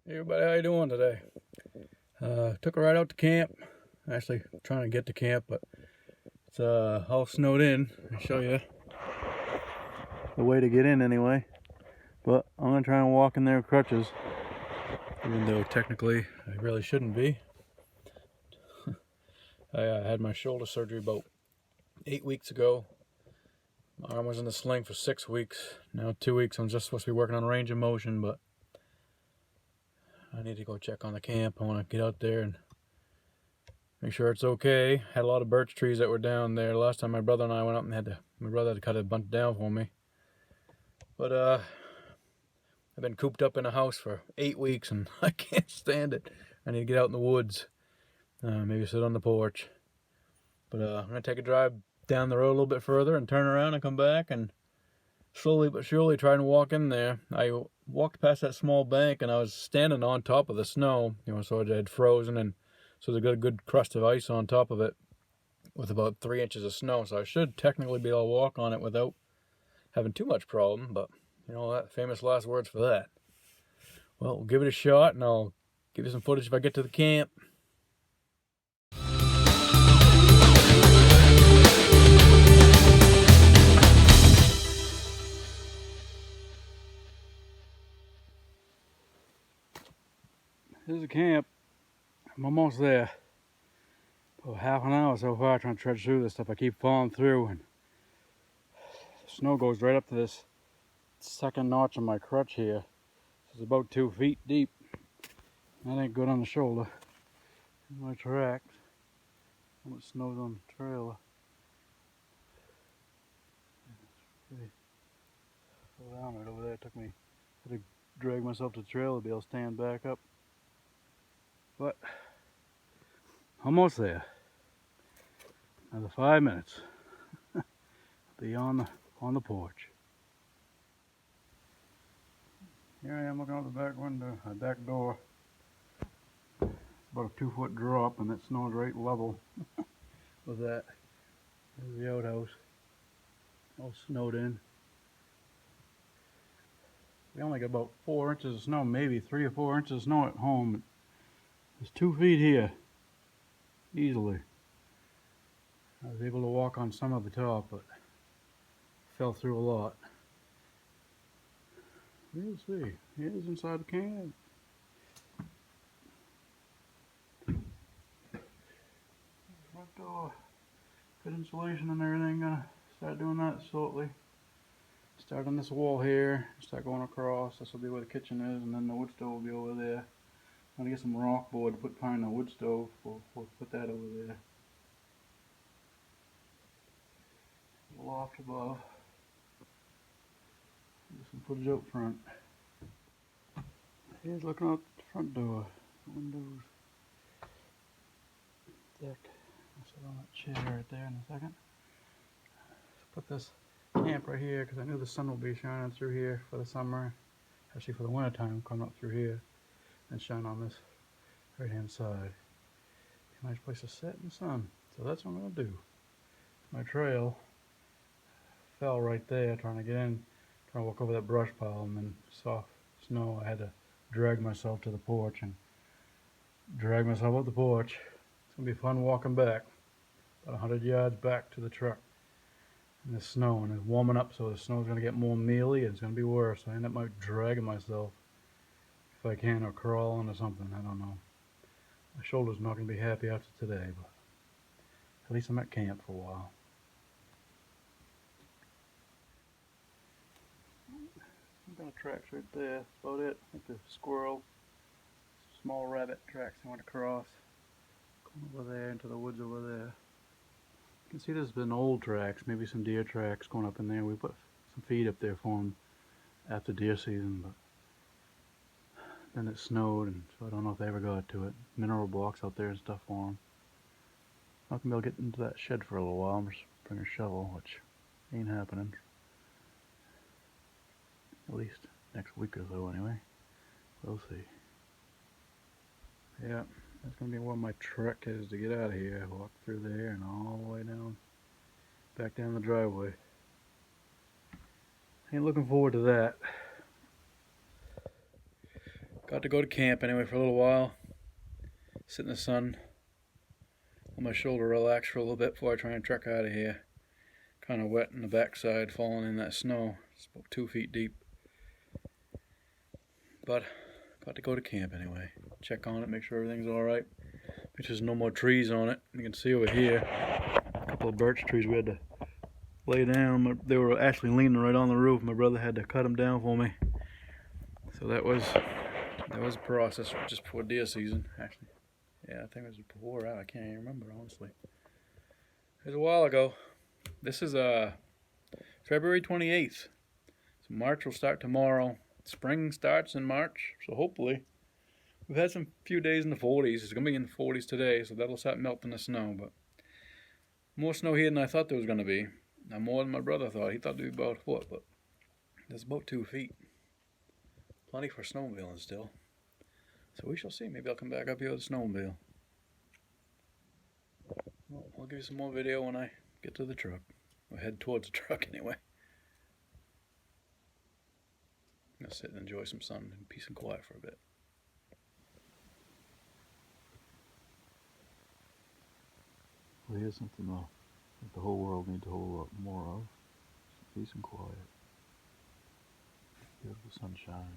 Hey everybody, how you doing today? Took a ride out to camp. Actually, trying to get to camp, but it's all snowed in. I'll show you the way to get in anyway. But I'm gonna try and walk in there with crutches, even though technically I really shouldn't be. I had my shoulder surgery about 8 weeks ago. My arm was in the sling for 6 weeks. Now 2 weeks. I'm just supposed to be working on range of motion, but I need to go check on the camp. I want to get out there and make sure it's okay. Had a lot of birch trees that were down there. Last time my brother and I went up and my brother had to cut a bunch down for me. But I've been cooped up in a house for 8 weeks and I can't stand it. I need to get out in the woods. Maybe sit on the porch. But I'm gonna take a drive down the road a little bit further and turn around and come back and slowly but surely try and walk in there. I walked past that small bank and I was standing on top of the snow, so it had frozen, and so there's a good crust of ice on top of it with about 3 inches of snow. So I should technically be able to walk on it without having too much problem, but that famous last words for that. Well, we'll give it a shot and I'll give you some footage if I get to the camp. Here's the camp. I'm almost there. About half an hour so far trying to trudge through this stuff. I keep falling through and the snow goes right up to this second notch on my crutch here. It's about 2 feet deep. That ain't good on the shoulder. My tracks. How much snow's on the trailer. Pretty fell down right over there. It took me, I had to drag myself to the trailer to be able to stand back up. But almost there. Another 5 minutes. Be on the porch. Here I am looking out the back window, back door. It's about a 2-foot drop, and it snowed right level with that. There's the outhouse, all snowed in. We only got about 4 inches of snow, maybe 3 or 4 inches of snow at home. There's 2 feet here, easily. I was able to walk on some of the top, but fell through a lot. We'll see. Here's inside the camp. Front door. Good insulation and everything. Gonna start doing that shortly. Start on this wall here. Start going across. This will be where the kitchen is, and then the wood stove will be over there. I'm gonna get some rock board to put behind the wood stove. We'll put that over there. Loft above. Get some footage out front. Here's looking out the front door. Windows. Deck. I'll sit on that chair right there in a second. Put this camp right here because I knew the sun will be shining through here for the summer. Actually for the winter time, come up through here and shine on this right hand side. Be a nice place to sit in the sun. So that's what I'm going to do. My trail fell right there trying to get in, trying to walk over that brush pile, and then soft snow. I had to drag myself to the porch and drag myself up the porch. It's going to be fun walking back, about 100 yards back to the truck in the snow, and it's warming up, so the snow's going to get more mealy and it's going to be worse. I end up dragging myself if I can, or crawling or something. I don't know. My shoulder's not going to be happy after today, but at least I'm at camp for a while. I've got tracks right there. That's about it. I think the squirrel, small rabbit tracks I went across. Going over there into the woods over there. You can see there's been old tracks, maybe some deer tracks going up in there. We put some feed up there for them after deer season, but then it snowed, and so I don't know if they ever got to it. Mineral blocks out there and stuff for them. Not gonna be able to get into that shed for a little while. I'm just bringing a shovel, which ain't happening. At least next week or so anyway. We'll see. Yeah, that's going to be where my trek is to get out of here. Walk through there and all the way down, back down the driveway. Ain't looking forward to that. Got to go to camp anyway for a little while. Sit in the sun. Let my shoulder relax for a little bit before I try and trek out of here. Kind of wet in the backside, falling in that snow. It's about 2 feet deep. But got to go to camp anyway. Check on it, make sure everything's alright. Make sure there's no more trees on it. You can see over here a couple of birch trees we had to lay down. They were actually leaning right on the roof. My brother had to cut them down for me. So that was a process just before deer season, actually. Yeah, I think it was before that. I can't even remember, honestly. It was a while ago. This is February 28th. So March will start tomorrow. Spring starts in March, so hopefully. We've had some few days in the 40s. It's going to be in the 40s today, so that'll start melting the snow. But more snow here than I thought there was going to be. Now more than my brother thought. He thought it would be about a foot, but there's about 2 feet. Plenty for snowmobiling still. So we shall see. Maybe I'll come back up here with a snowmobile. Well, I'll give you some more video when I get to the truck. Or head towards the truck anyway. I'm going to sit and enjoy some sun and peace and quiet for a bit. Well, here's something that the whole world needs a whole lot more of. Some peace and quiet. Beautiful sunshine.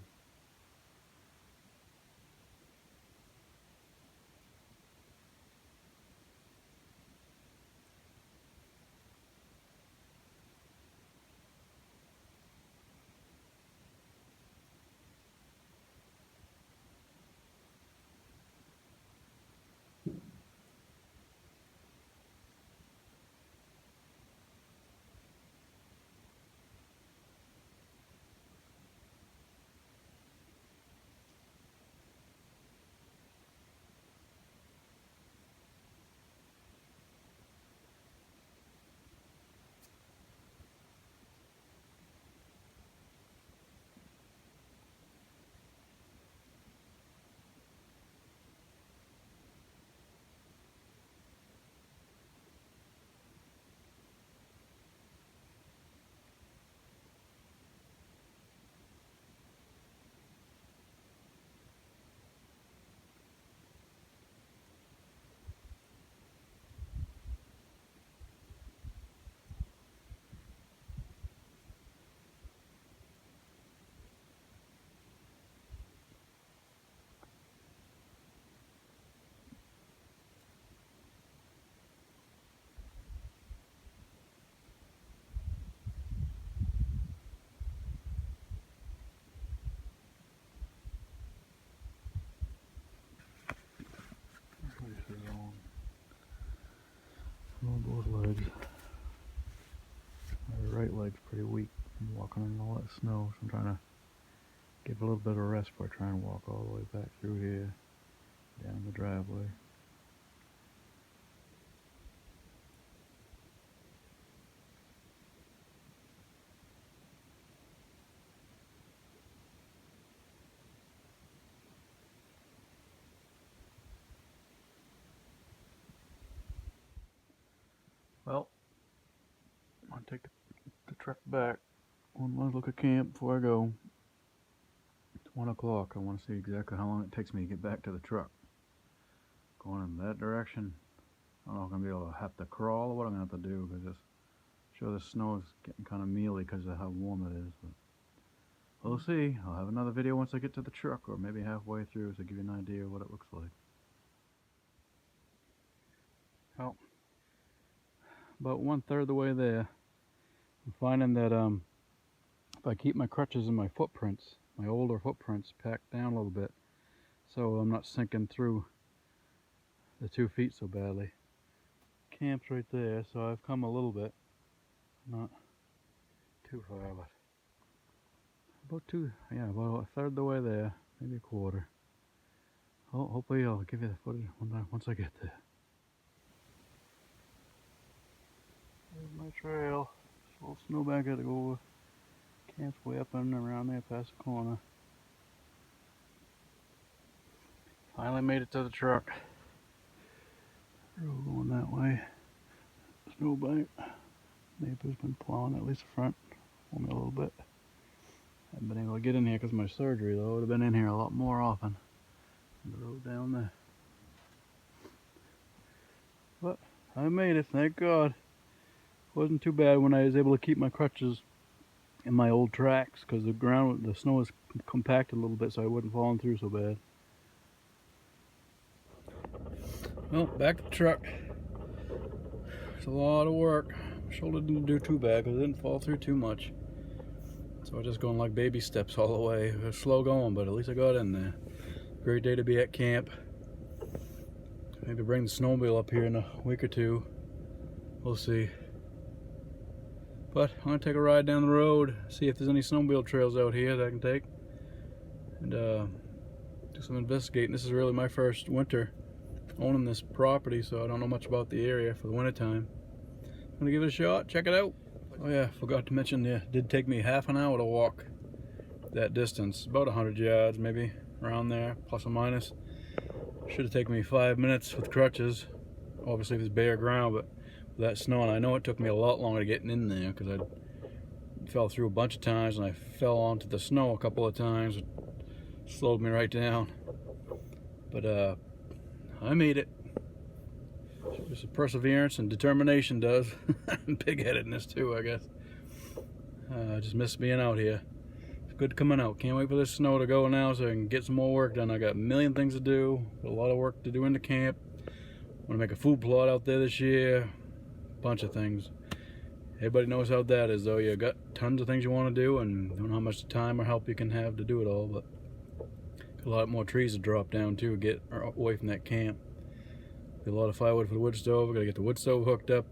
On both legs. My right leg's pretty weak. I'm walking in all that snow, so I'm trying to give a little bit of rest before I try and walk all the way back through here, down the driveway. Well, I'm gonna take the truck back. One last look at camp before I go. It's 1 o'clock. I want to see exactly how long it takes me to get back to the truck. Going in that direction. I don't know if I'm going to be able to have to crawl or what I'm going to have to do, because the snow is getting kind of mealy because of how warm it is. But we'll see. I'll have another video once I get to the truck, or maybe halfway through, to give you an idea of what it looks like. Well, about 1/3 of the way there, I'm finding that if I keep my crutches and my footprints, my older footprints, packed down a little bit, so I'm not sinking through the 2 feet so badly. Camp's right there, so I've come a little bit, not too far, but about about 1/3 of the way there, maybe a quarter. Hopefully I'll give you the footage once I get there. There's my trail. There's a little snowbank I gotta go over. Camp's way up and around there past the corner. Finally made it to the truck. Road going that way. Snowbank. Neighbor's been plowing at least the front for me a little bit. haven't been able to get in here because of my surgery, though. I would have been in here a lot more often. The road down there. But I made it, thank God. Wasn't too bad when I was able to keep my crutches in my old tracks because the snow was compacted a little bit, so I wasn't falling through so bad. Well, back to the truck. It's a lot of work. My shoulder didn't do too bad because it didn't fall through too much. So I'm just going like baby steps all the way. It was slow going, but at least I got in there. Great day to be at camp. Maybe bring the snowmobile up here in a week or two. We'll see. But I'm going to take a ride down the road, see if there's any snowmobile trails out here that I can take. And do some investigating. This is really my first winter owning this property, so I don't know much about the area for the winter time. I'm going to give it a shot, check it out. Oh yeah, forgot to mention, it did take me half an hour to walk that distance. About 100 yards, maybe, around there, plus or minus. Should have taken me 5 minutes with crutches. Obviously if it's bare ground, but with that snow, and I know it took me a lot longer getting in there because I fell through a bunch of times and I fell onto the snow a couple of times. It slowed me right down. But I made it. Just perseverance and determination does. Big-headedness too, I guess. I just miss being out here. It's good coming out. Can't wait for this snow to go now so I can get some more work done. I got a million things to do. Got a lot of work to do in the camp. Want to make a food plot out there this year. Bunch of things. Everybody knows how that is, though. You got tons of things you want to do, and don't know how much time or help you can have to do it all. But got a lot more trees to drop down too. Get away from that camp. Get a lot of firewood for the wood stove. We gotta get the wood stove hooked up,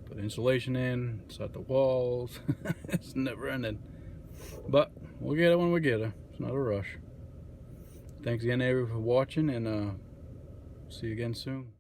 put insulation in, set the walls. It's never ending. But we'll get it when we get it. It's not a rush. Thanks again, everyone, for watching, and see you again soon.